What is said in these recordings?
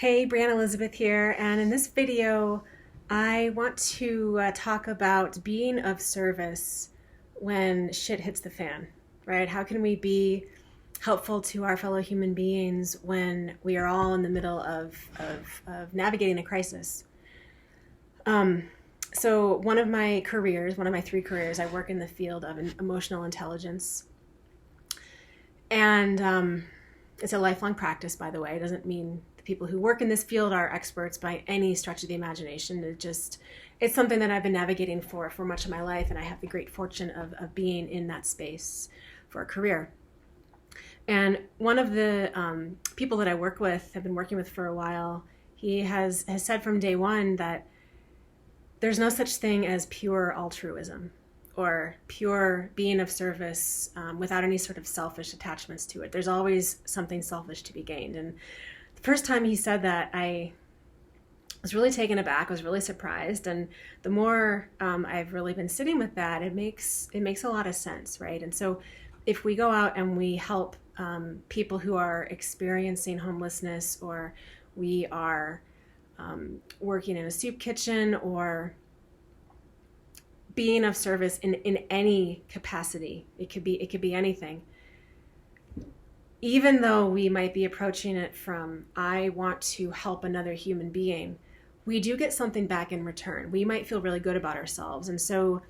Hey, Breanne Elizabeth here, and in this video, I want to talk about being of service when shit hits the fan, right? How can we be helpful to our fellow human beings when we are all in the middle of navigating a crisis? Um, so one of my careers, one of my three careers, I work in the field of emotional intelligence. And it's a lifelong practice, by the way. It doesn't mean the people who work in this field are experts by any stretch of the imagination. It's something that I've been navigating for much of my life, and I have the great fortune of being in that space for a career. And one of the people that I work with, have been working with for a while, he has said from day one that there's no such thing as pure altruism or pure being of service without any sort of selfish attachments to it. There's always something selfish to be gained. And the first time he said that, I was really taken aback. I was really surprised. And the more I've really been sitting with that, it makes a lot of sense, right? And so if we go out and we help people who are experiencing homelessness, or we are working in a soup kitchen, or being of service in any capacity, it could be anything. Even though we might be approaching it from, I want to help another human being, we do get something back in return. We might feel really good about ourselves. And so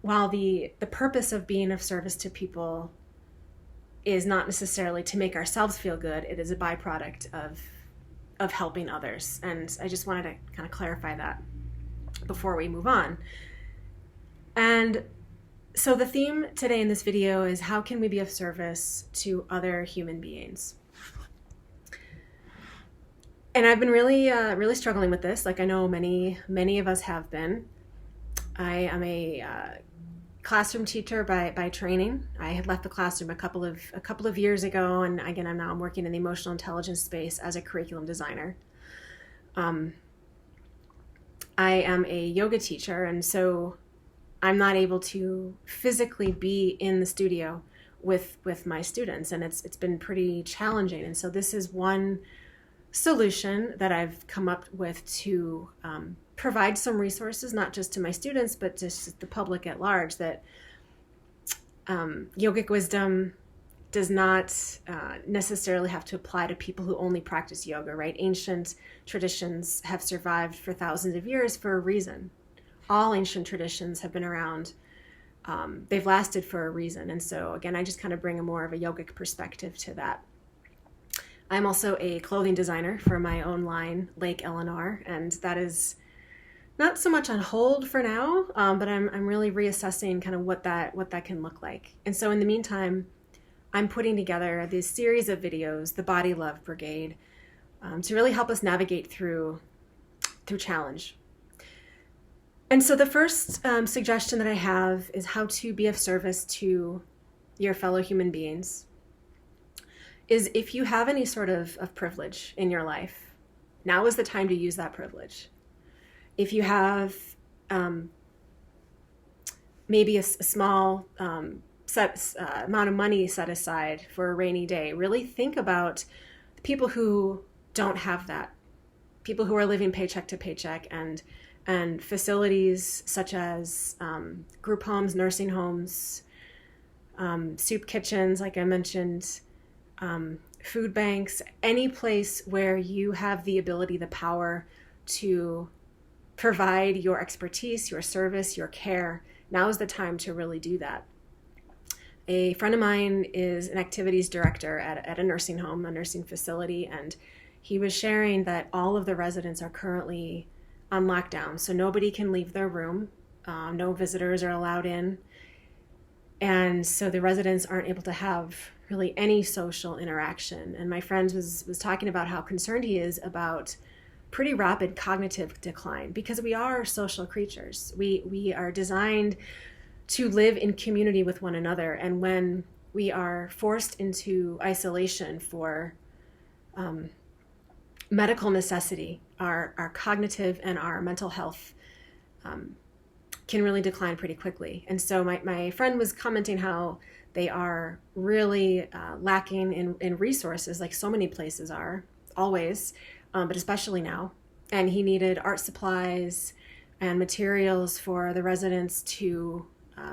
while the purpose of being of service to people is not necessarily to make ourselves feel good, it is a byproduct of helping others. And I just wanted to kind of clarify that before we move on. And so the theme today in this video is, how can we be of service to other human beings? And I've been really struggling with this, like I know many of us have been. I am a classroom teacher by training. I had left the classroom a couple of years ago, and again, I'm working in the emotional intelligence space as a curriculum designer. I am a yoga teacher, and so I'm not able to physically be in the studio with my students, and it's been pretty challenging. And so this is one solution that I've come up with to provide some resources, not just to my students, but just the public at large, that yogic wisdom does not necessarily have to apply to people who only practice yoga, right? Ancient traditions have survived for thousands of years for a reason. All ancient traditions have been around. They've lasted for a reason. And so again, I just kind of bring a more of a yogic perspective to that. I'm also a clothing designer for my own line, Lake Eleanor, and that is not so much on hold for now, but I'm really reassessing kind of what that can look like. And so in the meantime, I'm putting together this series of videos, the Body Love Brigade, to really help us navigate through challenge. And so the first suggestion that I have is how to be of service to your fellow human beings is, if you have any sort of privilege in your life, now is the time to use that privilege. If you have maybe a small amount of money set aside for a rainy day, really think about the people who don't have that, people who are living paycheck to paycheck, and facilities such as group homes, nursing homes, soup kitchens, like I mentioned, food banks, any place where you have the ability, the power to provide your expertise, your service, your care. Now is the time to really do that. A friend of mine is an activities director at a nursing home, a nursing facility, and he was sharing that all of the residents are currently on lockdown, so nobody can leave their room. No visitors are allowed in. And so the residents aren't able to have really any social interaction. And my friend was talking about how concerned he is about pretty rapid cognitive decline, because we are social creatures. We are designed to live in community with one another. And when we are forced into isolation for medical necessity, our cognitive and our mental health can really decline pretty quickly. And so my friend was commenting how they are really lacking in resources, like so many places are. always, but especially now. And he needed art supplies and materials for the residents to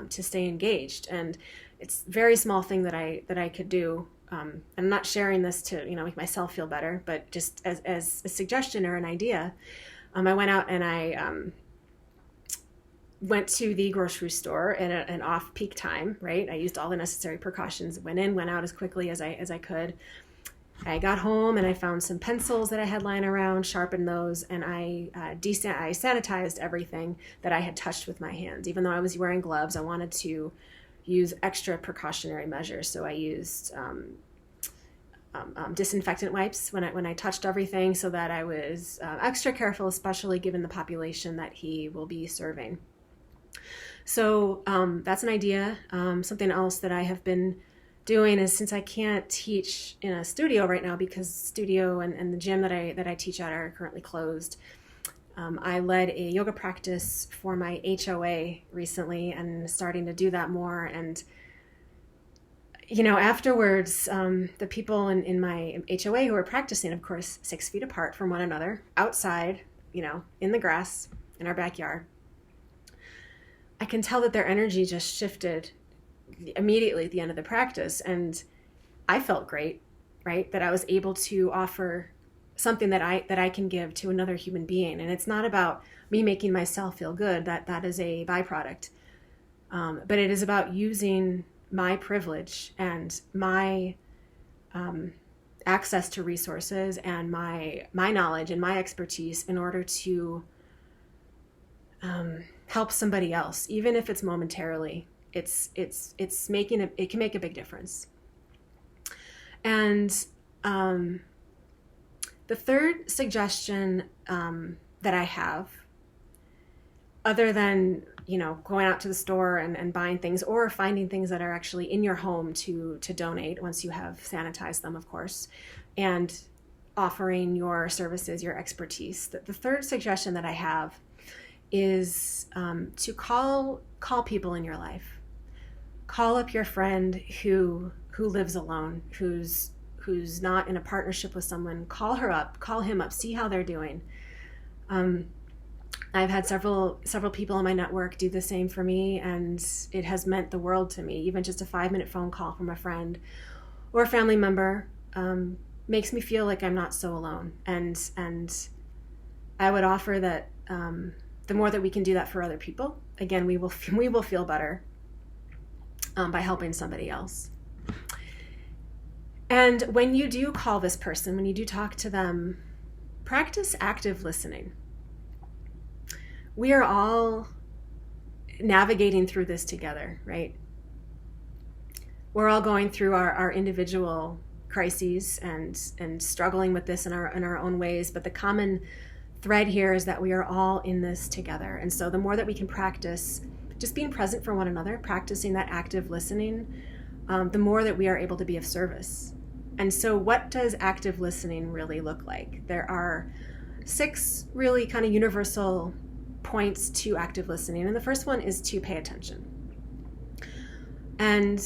stay engaged. And it's a very small thing that I could do. I'm not sharing this to make myself feel better, but just as a suggestion or an idea. I went out and I went to the grocery store at an off-peak time. Right, I used all the necessary precautions. Went in, went out as quickly as I could. I got home and I found some pencils that I had lying around, sharpened those, and I sanitized everything that I had touched with my hands. Even though I was wearing gloves, I wanted to use extra precautionary measures. So I used disinfectant wipes when I touched everything, so that I was extra careful, especially given the population that he will be serving. So that's an idea. Something else that I have been doing is, since I can't teach in a studio right now because studio and the gym that I teach at are currently closed, I led a yoga practice for my HOA recently and starting to do that more. And afterwards, the people in my HOA who are practicing, of course, 6 feet apart from one another, outside, in the grass in our backyard, I can tell that their energy just shifted immediately at the end of the practice. And I felt great, right? That I was able to offer something that I can give to another human being. And it's not about me making myself feel good. That is a byproduct. But it is about using my privilege and my access to resources and my knowledge and my expertise in order to help somebody else, even if it's momentarily. It can make a big difference. And the third suggestion that I have, other than going out to the store and buying things or finding things that are actually in your home to donate once you have sanitized them, of course, and offering your services, your expertise. The third suggestion that I have is to call people in your life. Call up your friend who lives alone, who's not in a partnership with someone. Call her up, call him up, see how they're doing. I've had several people in my network do the same for me, and it has meant the world to me. Even just a 5-minute phone call from a friend or a family member makes me feel like I'm not so alone. And I would offer that the more that we can do that for other people, again, we will feel better by helping somebody else. And when you do call this person, when you do talk to them, practice active listening. We are all navigating through this together, right? We're all going through our individual crises and struggling with this in our own ways, but the common thread here is that we are all in this together. And so the more that we can practice just being present for one another, practicing that active listening, the more that we are able to be of service. And so what does active listening really look like? There are 6 really kind of universal points to active listening. And the first one is to pay attention. And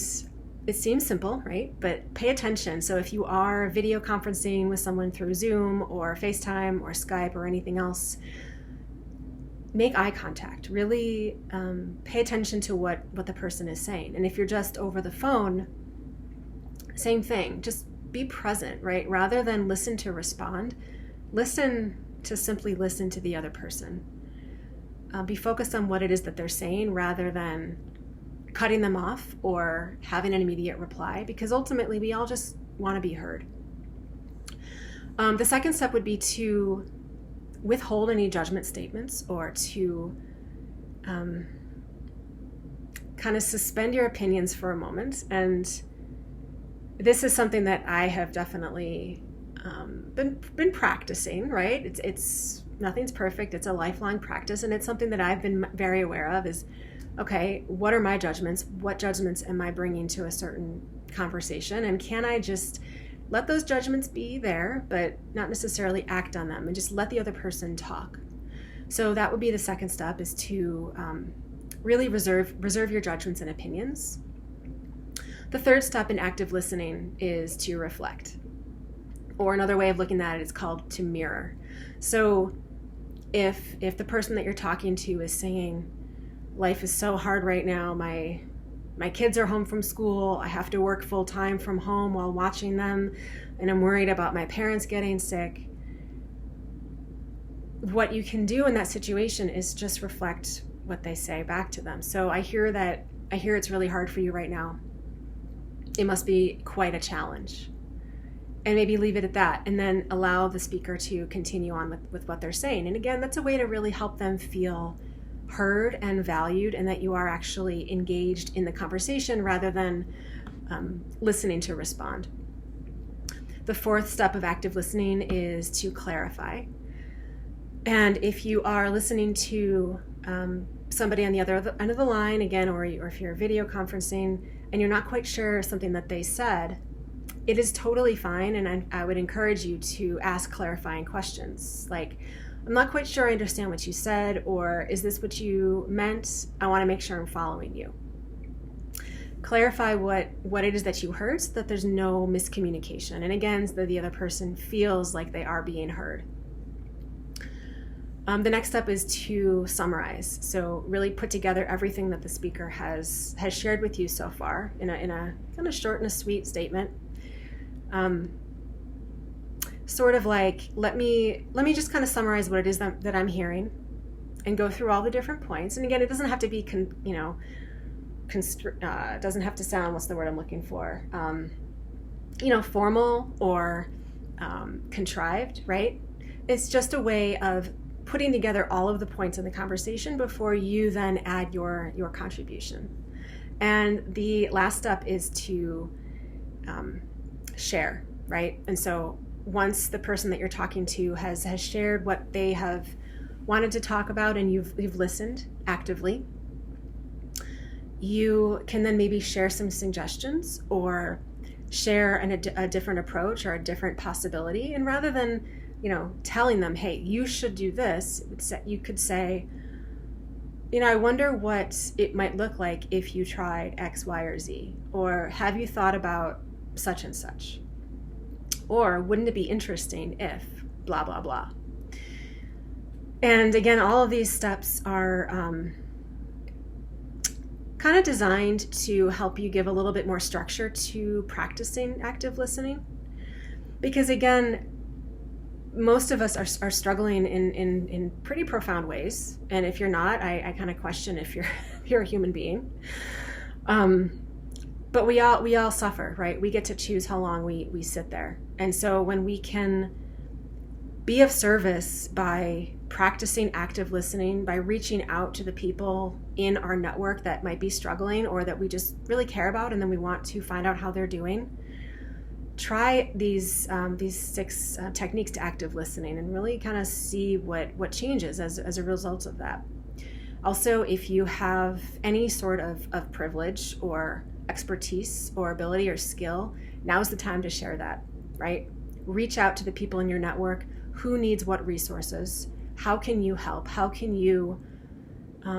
it seems simple, right? But pay attention. So if you are video conferencing with someone through Zoom or FaceTime or Skype or anything else, make eye contact. Really pay attention to what the person is saying. And if you're just over the phone, same thing. Just be present, right? Rather than listen to respond, listen to simply listen to the other person. Be focused on what it is that they're saying rather than cutting them off or having an immediate reply, because ultimately we all just want to be heard. The second step would be to withhold any judgment statements or to kind of suspend your opinions for a moment. And this is something that I have definitely been practicing, right? It's nothing's perfect. It's a lifelong practice. And it's something that I've been very aware of is, okay, what are my judgments? What judgments am I bringing to a certain conversation? And can I just let those judgments be there, but not necessarily act on them, and just let the other person talk? So that would be the second step, is to really reserve your judgments and opinions. The third step in active listening is to reflect. Or another way of looking at it is called to mirror. So if the person that you're talking to is saying, life is so hard right now, my kids are home from school, I have to work full time from home while watching them, and I'm worried about my parents getting sick, what you can do in that situation is just reflect what they say back to them. So I hear it's really hard for you right now. It must be quite a challenge. And maybe leave it at that, and then allow the speaker to continue on with what they're saying. And again, that's a way to really help them feel heard and valued, and that you are actually engaged in the conversation rather than listening to respond. The fourth step of active listening is to clarify. And if you are listening to somebody on the other end of the line, again, or if you're video conferencing and you're not quite sure something that they said, it is totally fine, and I would encourage you to ask clarifying questions like, I'm not quite sure I understand what you said, or is this what you meant? I want to make sure I'm following you. Clarify what it is that you heard so that there's no miscommunication. And again, so that the other person feels like they are being heard. The next step is to summarize. So really put together everything that the speaker has shared with you so far in a kind of short and a sweet statement. Sort of like, let me just kind of summarize what it is that I'm hearing, and go through all the different points. And again, it doesn't have to be, doesn't have to sound, what's the word I'm looking for? Formal or contrived, right? It's just a way of putting together all of the points in the conversation before you then add your contribution. And the last step is to share, right? And so once the person that you're talking to has shared what they have wanted to talk about, and you've listened actively, you can then maybe share some suggestions or share a different approach or a different possibility. And rather than telling them, hey, you should do this, you could say, I wonder what it might look like if you tried X, Y, or Z, or have you thought about such and such? Or wouldn't it be interesting if blah, blah, blah? And again, all of these steps are kind of designed to help you give a little bit more structure to practicing active listening. Because again, most of us are struggling in pretty profound ways. And if you're not, I kind of question if you're a human being. But we all suffer, right? We get to choose how long we sit there. And so when we can be of service by practicing active listening, by reaching out to the people in our network that might be struggling or that we just really care about, and then we want to find out how they're doing, try these 6 techniques to active listening and really kind of see what changes as a result of that. Also, if you have any sort of privilege or expertise or ability or skill, now's the time to share that, right? Reach out to the people in your network. Who needs what resources? How can you help? How can you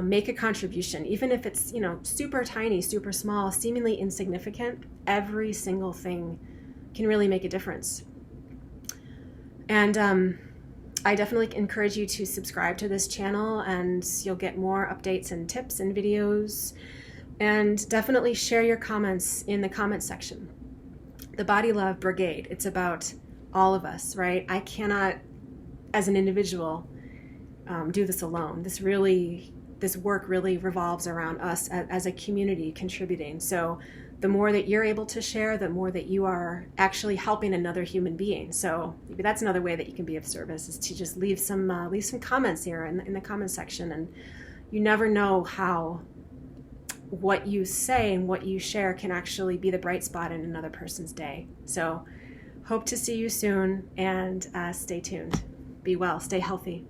make a contribution? Even if it's, super tiny, super small, seemingly insignificant, every single thing can really make a difference. And I definitely encourage you to subscribe to this channel, and you'll get more updates and tips and videos. And definitely share your comments in the comment section. The Body Love Brigade, it's about all of us, right? I cannot, as an individual, do this alone. This work really revolves around us as a community contributing. So the more that you're able to share, the more that you are actually helping another human being. So maybe that's another way that you can be of service, is to just leave some comments here in the comment section. And you never know how what you say and what you share can actually be the bright spot in another person's day. So hope to see you soon, and stay tuned. Be well, stay healthy.